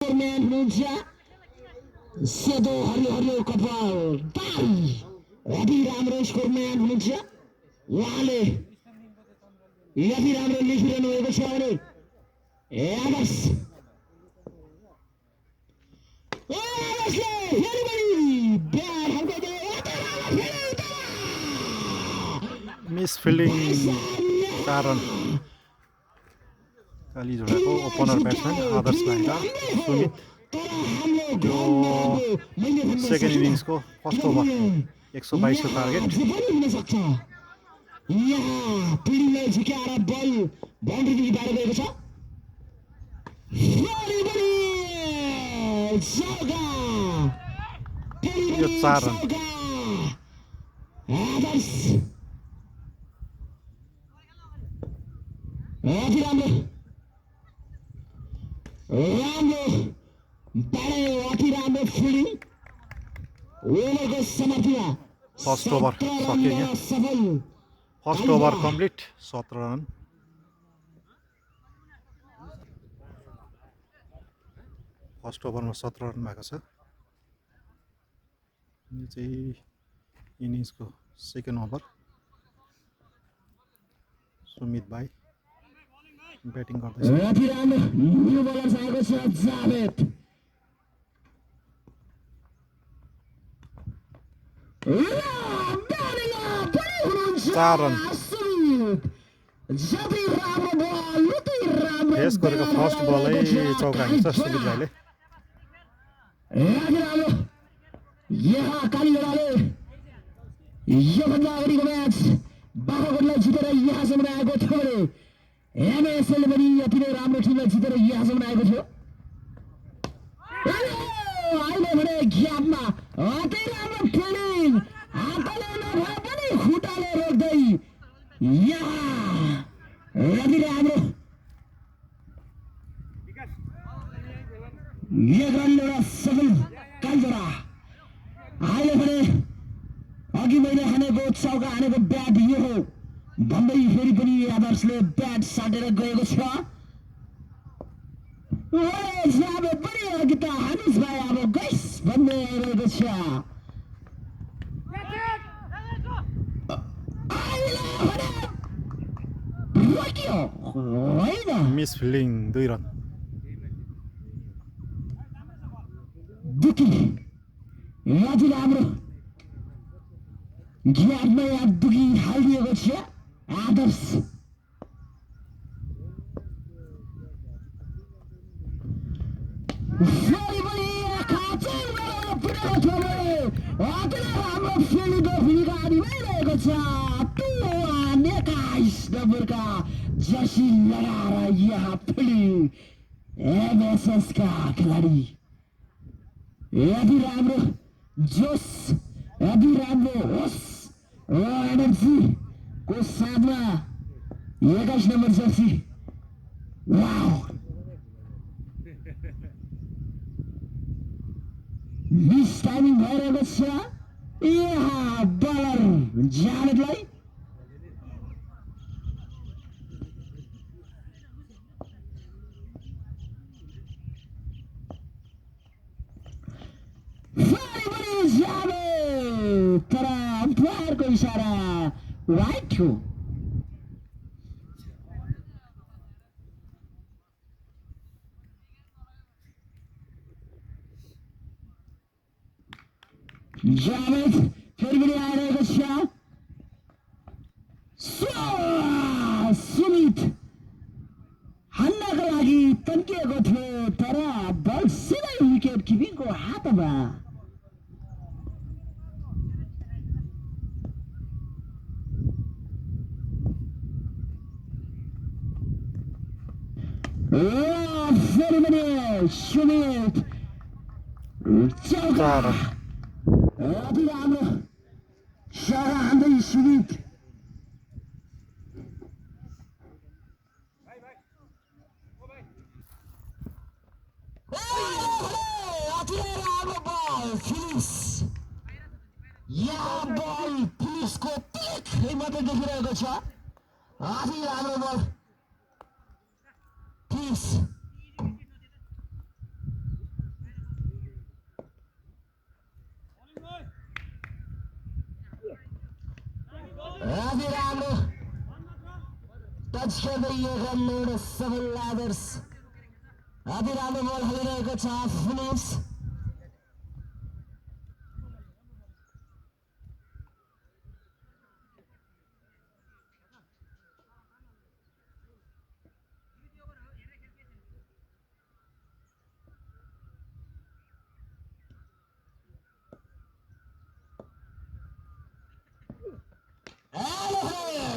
Man हुनुहुन्छ सेतो हरियो हरियो कपाल अति राम्रो स्कोरम्यान हुनुहुन्छ उहाँले यति राम्रो लेखिरहनु भएको छ भने आदर्श मिस फिल्डिङ कारण कालीझोडाको ओपनर ब्याट्सम्यान आदर्श भाइका सुमित यो सेकेन्ड इनिङ्सको फर्स्ट ओभर 122 को टार्गेट यो 4 रन फर्स्ट ओभर सकियो यहाँ first over complete 17 run first ओभरमा 17 रन भएको छ यो चाहिँ इनिङ्सको सेकेन्ड ओभर सुमित भाइ ब्याटिङ गर्दैछ चार रन फेस गरेको फर्स्ट बलै चौका हान्छ सुमित भाइले यहाँ कालीझोडाले योभन्दा अगाडिको म्याच बाख्राकोटलाई जितेर यहाँसम्म आएको थियो भने एमएसएलले पनि यति नै राम्रो टिमलाई जितेर यहाँसम्म आएको थियो अहिले भने ग्यापमा अति राम्रो फिल्डिङ हातले नभए पनि खुट्टाले रोक्दै यहाँ यति राम्रो एक रनले एउटा सफल कालीझोडा अहिले भने अघि मैले हानेको चौका हानेको ब्याट यो हो भन्दै फेरि पनि आदर्शले ब्याट साटेर गएको छ पनि अघि त हानिस भाइ अब गइस भन्दै आइरहेको छ मिस फिल्डिङ 2 रन दुखी अति राम्रो ग्यापमा यहाँ दुखी हालिदिएको छ आदर्श राम्रो फिल्डको भिगाडीमै रहेको छ नम्बरका जर्सी लगाएर यहाँ फिल्डिङ एमएसएस का खेलाडी यदि राम्रो जोस यदि राम्रो होस् एनर्जी को साथमा 21 number Jersey wow miss timing भइरहेको छ यहाँ बलर जावेदलाई तर अम्पायरको इशारा वाइड थियो जावेद फेरि पनि आइरहेको छ सुमित हान्नको लागि तन्किएको थियो तर बल सिधै विकेट किपिङको हातमा फेरि पनि सुमित चौका अति राम्रो चौका हान्दै सुमित यहाँ बल पुलिसको पिक मात्रै देखिरहेको छ अति राम्रो बल पुलिस छेड्दै एक रनले एउटा सफल आदर्श अति राम्रो बल खेलिरहेको छ फिलिप्स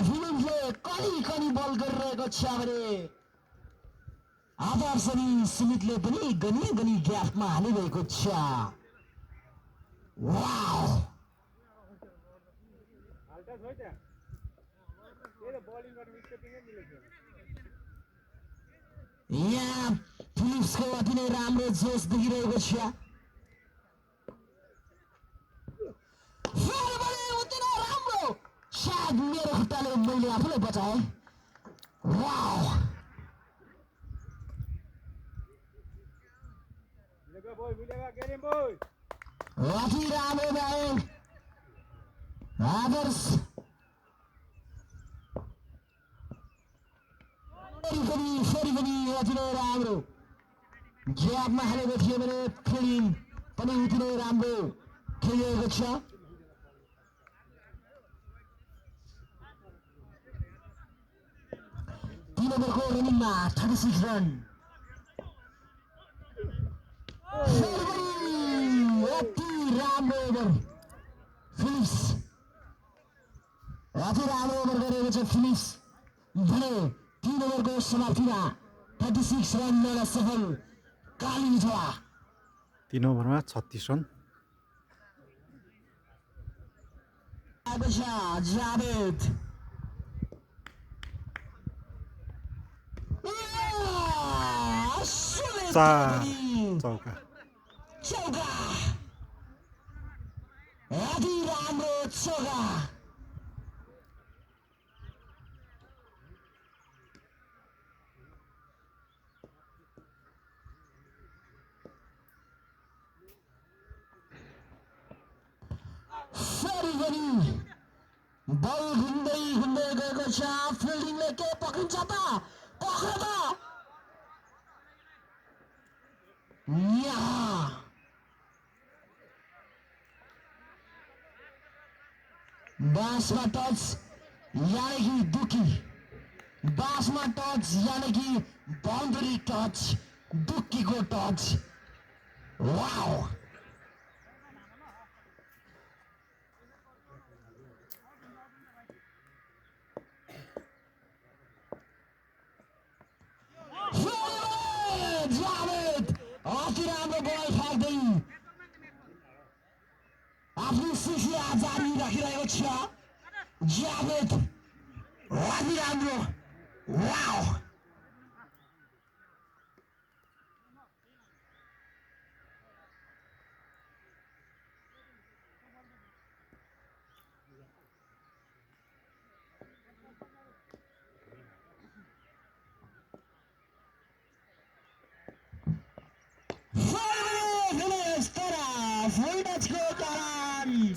फिलिप्सले कनी बल गरिरहेको छ भने आदर्श अनि सुमितले पनि गनी ग्यापमा हालिरहेको छ वाउ यहाँ फिलिप्सको अति नै राम्रो जोस देखिरहेको छ राम्रो सायद मेरो खुट्टाले मैले आफूलाई बचाएँ वाउ अति राम्रो भयो आदर्श फेरि पनि अति नै राम्रो ग्यापमा हालेको थियो भने फिल्डिङ पनि उति नै राम्रो खेलिएको छ 3 नम्बरको रनिङमा 36 रन अति राम्रो ओभर फिलिप्स अति राम्रो ओभर गरेको छ फिलिप्स भने 3 ओभरको समाप्तिमा 36 रन ल्याउन सफल कालिङ झोडा 3 ओभरमा 36 रन जावेद चौका अति राम्रो चौका फेरि पनि बल घुम्दै गएको छ फिल्डिङले के पक्रिन्छ त पक्र त बाँसमा टच यानी कि दुखी बाँसमा टच यानी कि बाउन्ड्री टच दुखीको टच वाउ अति राम्रो बल फ्याँक्दै आफ्नो सिसिया जारी राखिरहेको छ जावेद अति राम्रो वाउ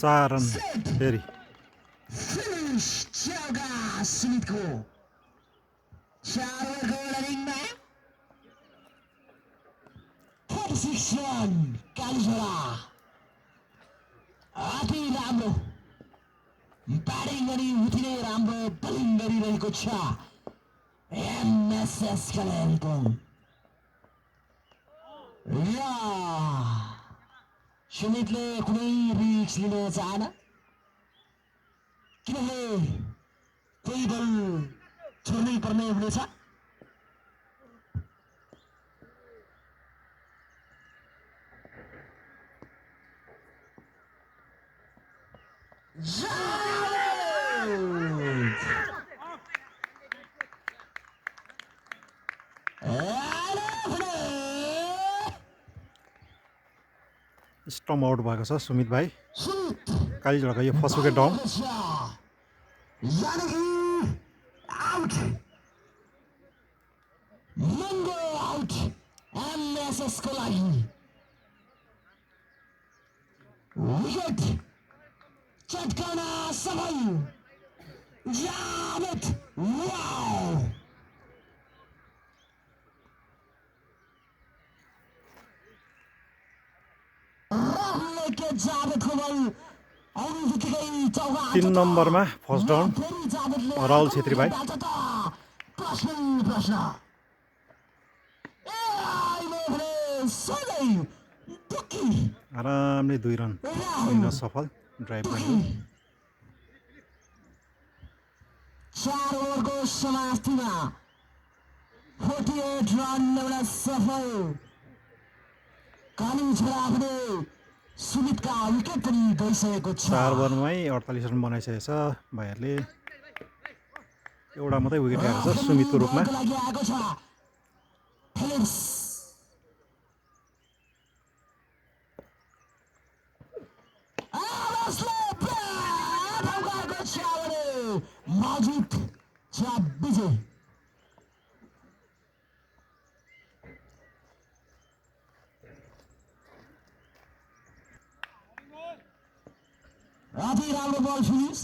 चार रन फेरि फिनिश चौका सुमितको 4 ओभरको रनिङमा 36 रन कालीझोडा अति राम्रो ब्याटिङ गरी उति नै राम्रो बलिङ गरिरहेको छ एमएसएस कालिम्पोङ सुमितले कुनै रिस्क लिन चाहेन किनभने कोही बल छोड्नै पर्ने हुनेछ स्टम्प आउट भएको छ सुमित भाइ कालीझोडाको यो फर्स्ट विकेट डाउन एमएसएसको लागि विकेट चटकाउन सफल जावेद वाउ के जावेदको बल आउने बित्तिकै चौका 3 नम्बरमा फर्स्ट डाउन फेरि जावेदले राहुल छेत्री भाइ। प्रश्न ए अहिले भने सधैँ दुखी आरामले 2 रन लिन सफल ड्राइभ गरेको। 4 ओभरको समाप्तिमा 48 रन ल्याउन सफल काली छोरा भने सुमितका विकेट पनि गइसकेको छ। 4 ओभरमै 48 रन बनाइसकेको छ भाइहरूले। एउटा मात्रै विकेट आएको छ सुमितको रूपमा। लागि आएको छ फिलिप्स आवाजले ब्याट आउगाएको छ भने मजिद छ विजय। अति राम्रो बल फिनिस।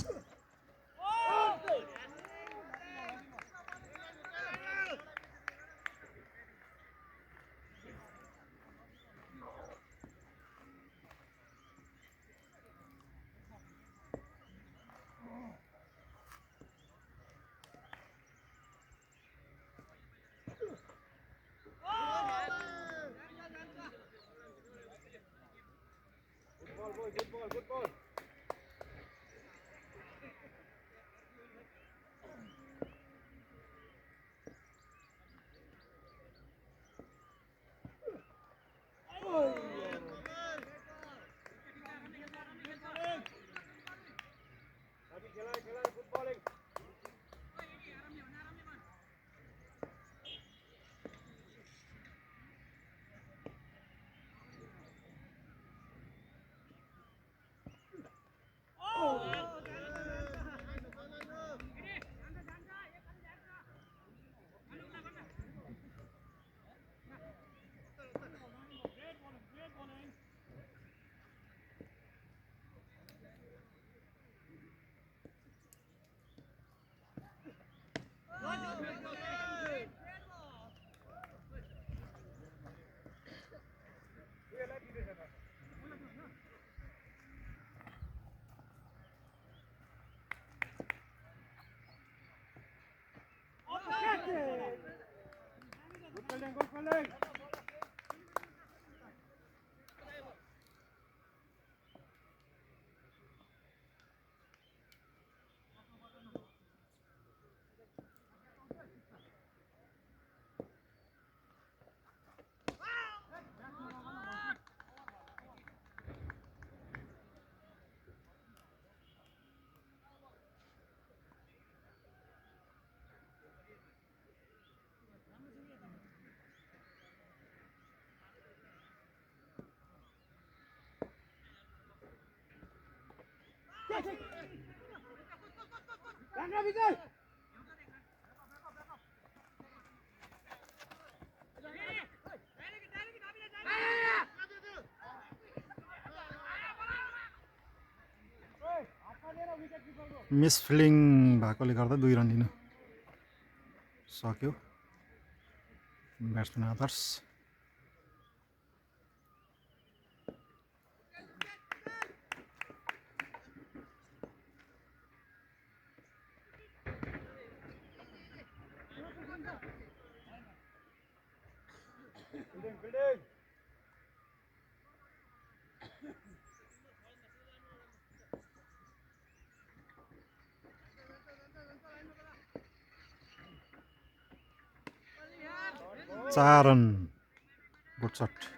मिसफिल्डिङ भएकोले गर्दा 2 रन लिन सक्यो ब्याट्सम्यान आदर्श। चार रन गुड शट।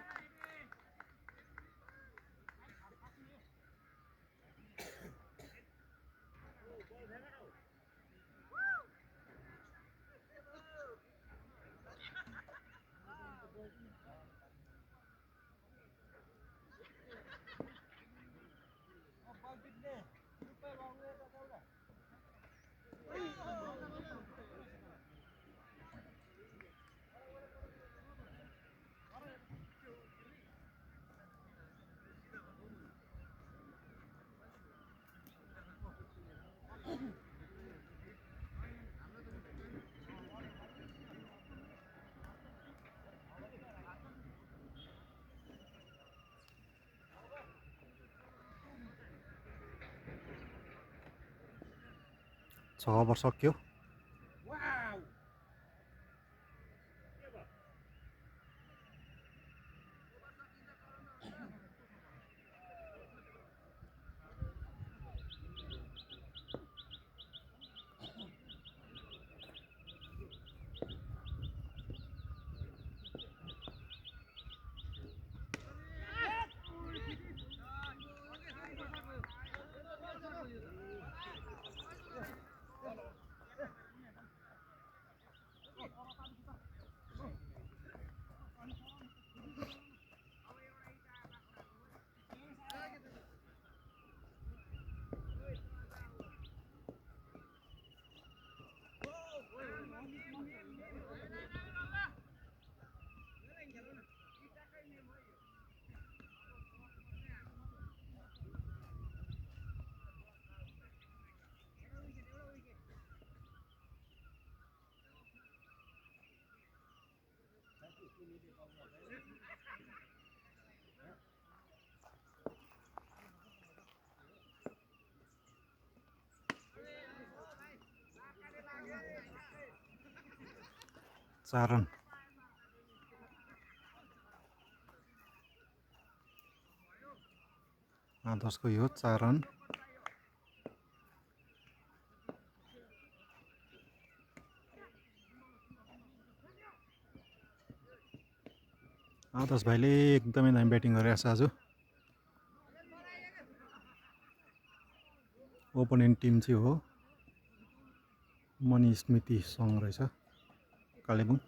6 ओभर सक्यो। चार रन। आदर्शको यो 4 रन। आदर्श भाइले एकदमै दामी ब्याटिङ गरेको छ आज। ओपोनेन्ट टिम चाहिँ हो मणि स्मृति सङ्घ रहेछ कालेबुङ।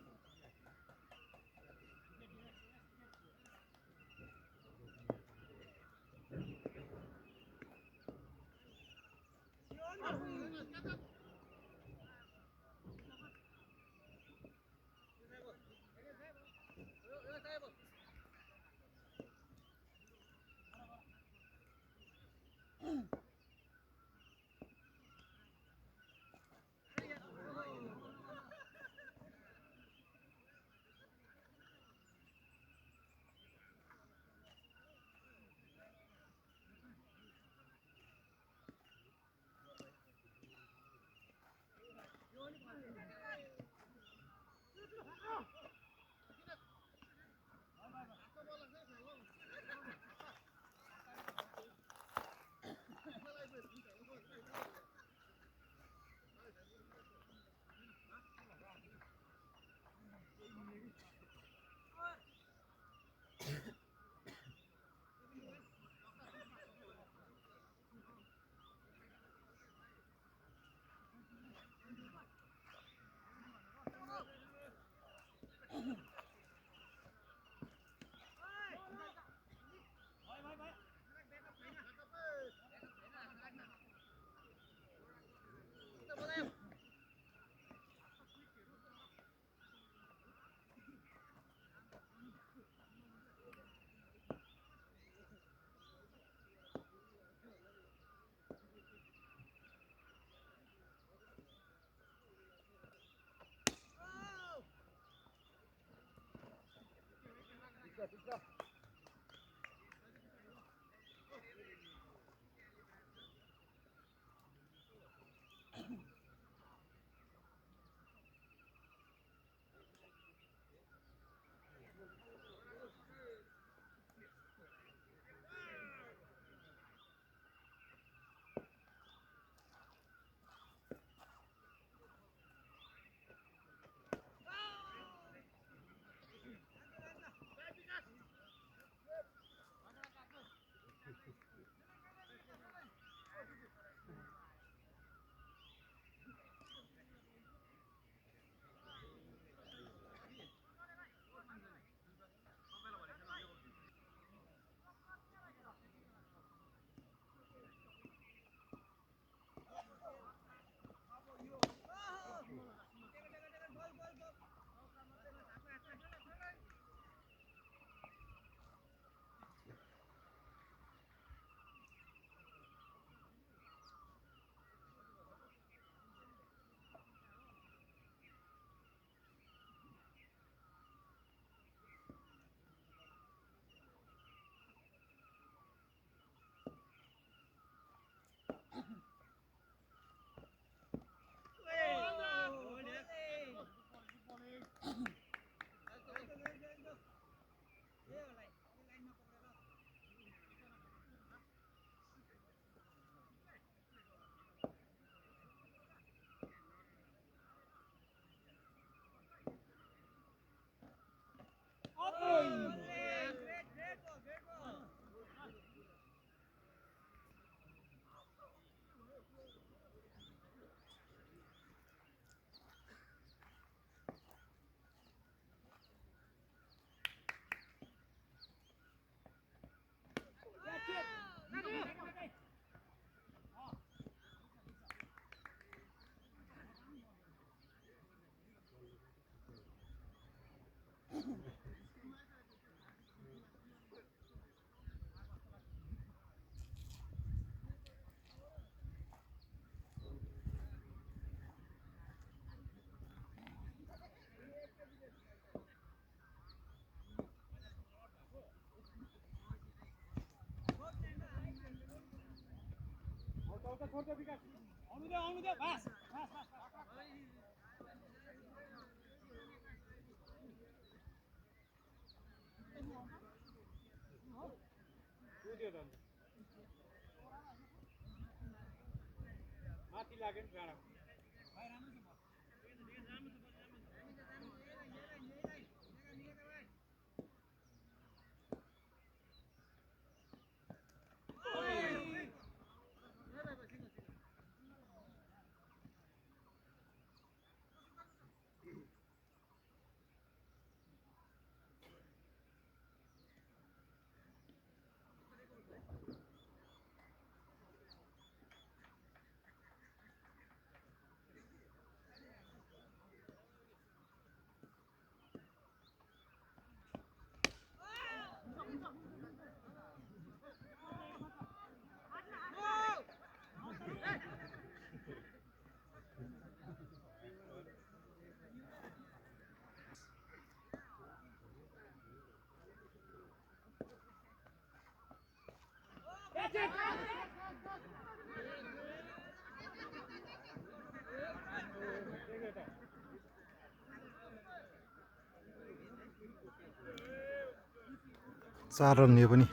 4 रन यो पनि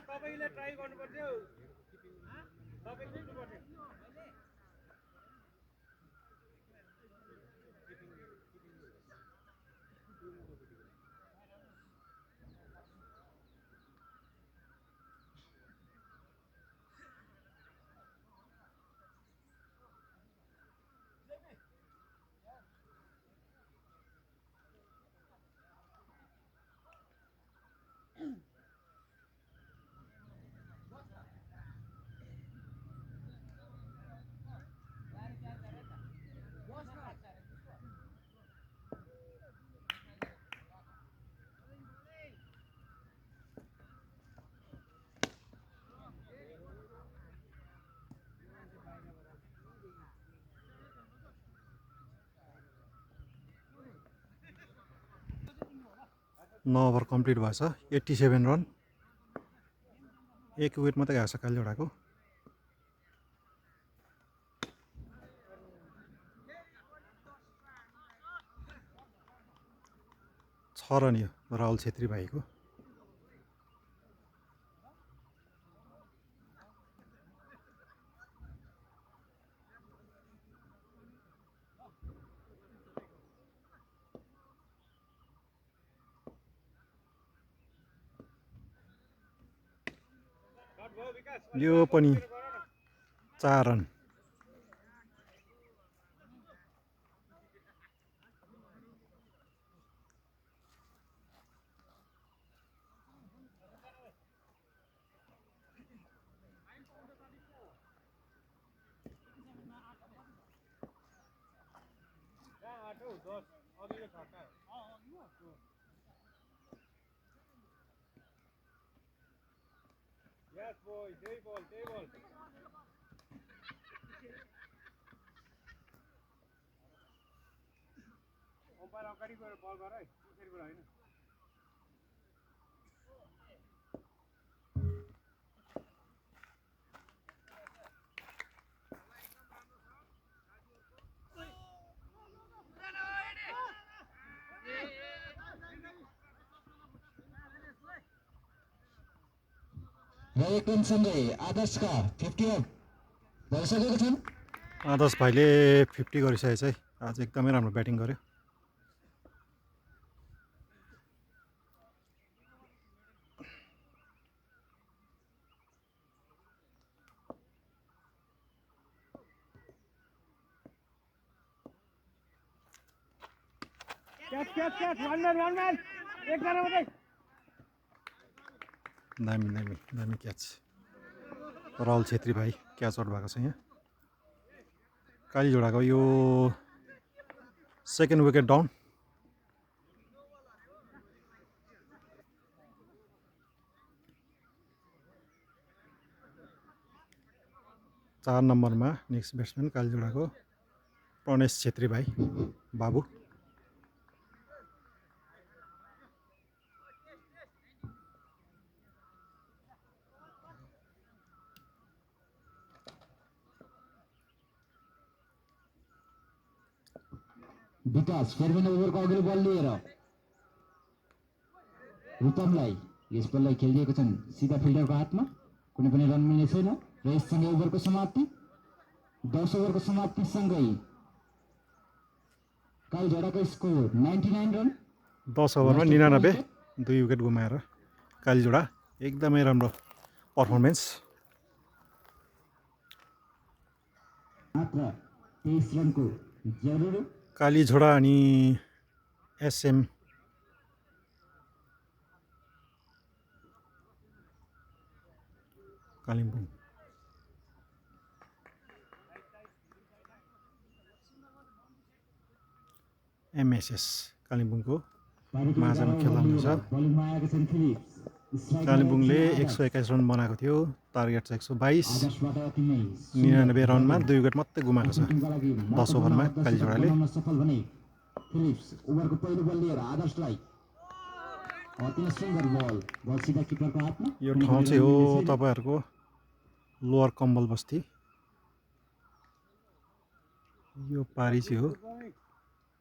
तपाईले ट्राई गर्नुपर्थ्यो तपाईले जित्नुपर्थ्यो 9 ओभर कम्प्लिट भएछ 87 रन एक विकेट मात्रै गएको छ कालीझोडाको छ रन यो राहुल छेत्री भाइको यो पनि 4 run Yes, boy. Day ball, day ball. Umpire अगाडि गएर बल गर है त्यसरीबाट हैन र एक रनसँगै आदर्शका 50 भइसकेका छन् आदर्श भाइले 50 गरिसकेको छ है आज एकदमै राम्रो ब्याटिङ गर्यो क्याच one man एक जना मात्रै दामी क्याच राहुल छेत्री भाइ क्याच आउट भएको छ यहाँ कालीझोडाको यो सेकेन्ड विकेट डाउन चार नम्बरमा नेक्स्ट ब्याट्सम्यान कालीझोडाको प्रणेश छेत्री भाइ बाबु विकास फेरि पनि ओभरको अघिल्लो बल लिएर रुपमलाई यस बललाई खेलिदिएको छन् सिधा फिल्डरको हातमा कुनै पनि रन मिल्ने छैन र यससँगै ओभरको समाप्ति 10 ओभरको समाप्तिसँगै कालीझोडाको स्कोर 99 रन 10 ओभरमा 99 2 विकेट गुमाएर कालीझोडा एकदमै राम्रो पर्फर्मेन्स मात्र 23 रनको जरुरी कालीझोडा अनि एसएम कालिम्पोङ एमएसएस कालिम्पोङको माझमा खेल्दा हुनेछ बलिङमा आएका छन् फिलिप्स कालिम्पोङले 121 रन बनाएको थियो टार्गेट चाहिँ 122 आदर्शबाट अति नै 99 रनमा 2 विकेट मात्रै गुमाएको छ टिमका लागि 10 ओभरमा कालीझोडाले बनाउन सफल बने फिलिप्स ओभरको पहिलो बल लिएर आदर्शलाई अति नै सुन्दर बल सिधा किपरको हातमा यो ठाउँ चाहिँ हो तपाईहरुको लोअर कम्बल बस्ती यो पारी चाहिँ हो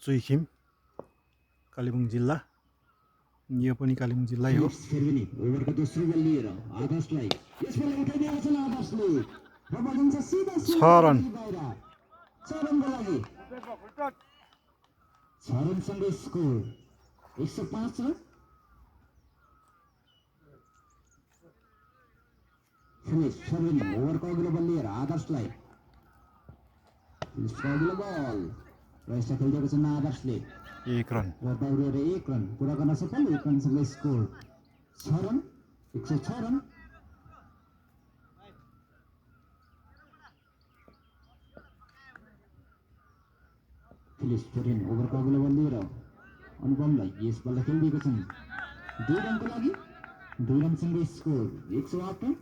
चुइखिम कालिम्पोङ जिल्ला यो पनि कालिम्पोङ जिल्लै हो फेरि ओभरको दोस्रो बल लिएर आदर्शलाई यसबाट उठाइदिएको छ आदर्शले र बलिन्छ सिधा 6 रन 6 रनको लागि 6 रनसँगै स्कोर 105 रन फिनिश फेरि ओभरको अघिल्लो बल लिएर आदर्शलाई अघिल्लो बल र यसलाई खेलिदिएको छन् आदर्शले 1 रन र दौडेर 1 रन पुरा गर्न सफल 1 रनसँगै स्कोर 6 रन 106 रन फिलिप्स फेरि ओभरको अघिल्लो बल लिएर अनुपमलाई यस बललाई खेलिदिएको छन् 2 रनको लागि 2 रनसँगै स्कोर 108 रन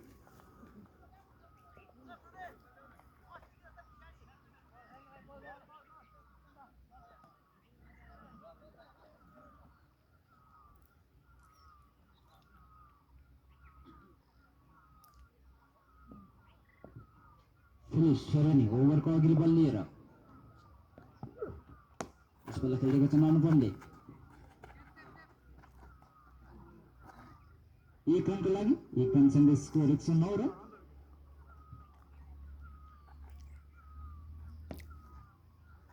फिनिश फेरि ओभरको अघिल्लो बल लिएर यस बललाई खेलिदिएको छन् अनुपमले 1 रनको लागि 1 रनसँगै स्कोर 109 रन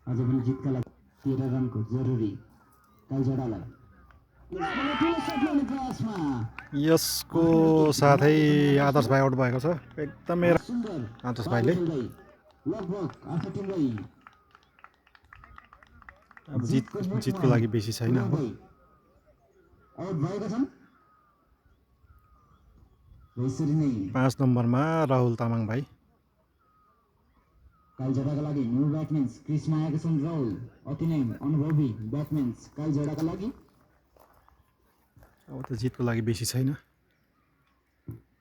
आज पनि जितका लागि 13 रनको जरुरी कालीझोडालाई यसको साथै आदर्श भाइ आउट भएको छ एकदमै आदर्श भाइले लगभग आफ्नो टिमलाई अब जितको लागि बेसी छैन अब आउट भएका छन् यसरी नै 5 नम्बरमा राहुल तामाङ भाइ कालीझोडाका लागि न्यू ब्याट्सम्यान्स क्रिसमा आएका छन् राहुल अति नै अनुभवी ब्याट्सम्यान्स कालीझोडाका लागि अब त जितको लागि बेसी छैन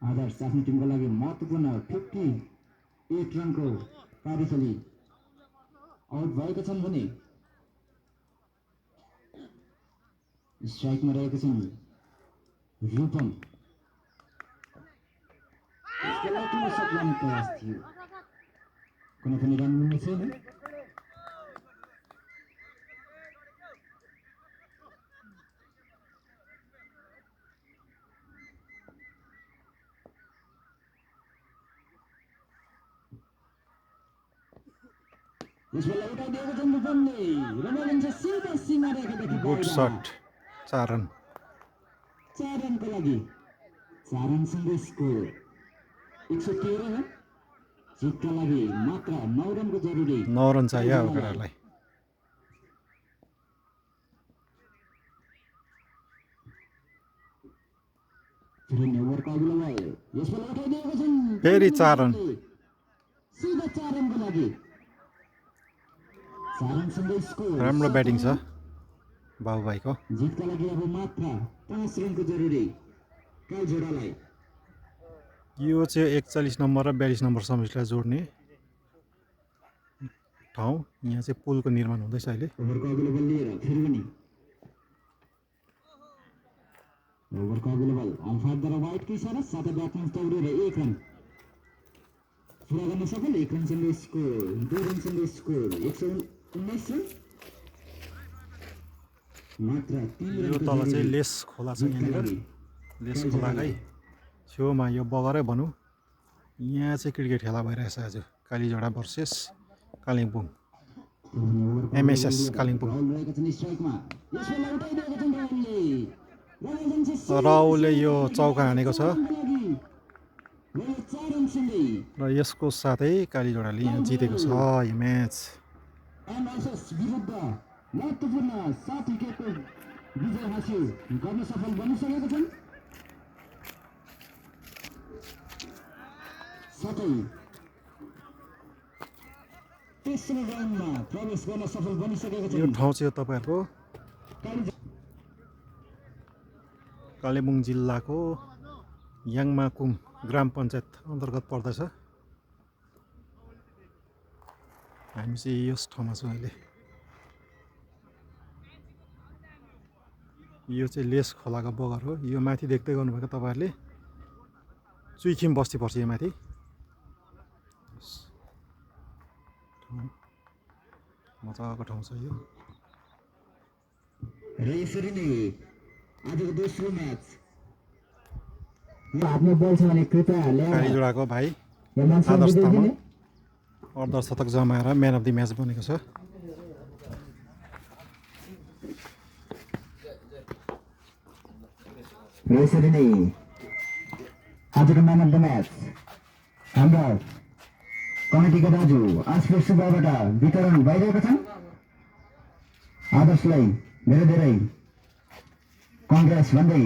आदर्श आफ्नो टिमको लागि महत्त्वपूर्ण 58 रनको पारी खेली आउट भएका छन् भने स्ट्राइकमा रहेका छन् रूपम प्रयास थियो कुनै पनि रन मिल्ने छैन यसलाई उठाइदिएको छन् रूपमले र बलिन्छ सिधा सीमा रेखादेखि गुड शट 4 रन 4 रनको लागि 4 रनसँगै स्कोर 113 रन जितका लागि मात्र 9 रनको जरुरी 9 रन चाहियो अब केटाहरूलाई फेरि ओभरको अघिल्लो बल यसलाई उठाइदिएको छन् फेरि 4 रन सिधा 4 रनको लागि 4 रनसँगै स्कोर राम्रो ब्याटिङ छ बाबु भाइको जितका लागि अब मात्र 5 रनको जरुरी कालीझोडालाई यो चाहिँ 41 नम्बर र 42 नम्बर समितिलाई जोड्ने ठाउँ यहाँ चाहिँ पुलको निर्माण हुँदैछ अहिले ओभरको अघिल्लो बल लिएर फेरि पनि ओभरको अघिल्लो बल अम्पायरद्वारा वाइडको इसारा साथै ब्याट्सम्यान दौडेर 1 रन पुरा गर्न सफल 1 रनसँगै स्कोर 2 रनसँगै स्कोर 119 रन मात्र 3 यो तल चाहिँ लेस खोला छ यहाँनिर लेस खोलाकै छेउमा यो बगरै भनौँ यहाँ चाहिँ क्रिकेट खेला भइरहेछ आज कालीझोडा भर्सेस कालिम्पोङ एमएसएस कालिम्पोङ राहुलले यो चौका हानेको छ र यसको साथै कालीझोडाले यहाँ जितेको छ यो म्याच एमएसएस विरुद्ध महत्त्वपूर्ण 7 विकेटको विजय हासिल गर्न सफल बनिसकेका छन् साथै तेस्रो राउन्डमा प्रवेश गर्न सफल बनिसकेका यो छन् ठाउँ चाहिँ हो तपाईँहरूको कालिम्पोङ जिल्लाको याङमाकुम ग्राम पञ्चायत अन्तर्गत पर्दछ हामी चाहिँ यस ठाउँमा छौँ अहिले यो चाहिँ लेस खोलाको बगर हो यो माथि देख्दै गर्नुभएको तपाईँहरूले चुइखिम बस्ती पर्छ यो माथि मजाको ठाउँ छ यो र यसरी नै आजको दोस्रो म्याच यो हातमा बल छ भने कृपया ल्याएर कालीझोडाको भाइ यो मान्छे आदर्श तामाङ बुझाइदिने अर्धशतक जमाएर म्यान अफ द म्याच बनेको छ र यसरी नै आजको म्यान अफ द म्याच हाम्रा कमिटीका दाजु आसफेर सुब्बाबाट वितरण भइरहेका छन् आदर्शलाई धेरै धेरै कङ्ग्रेस भन्दै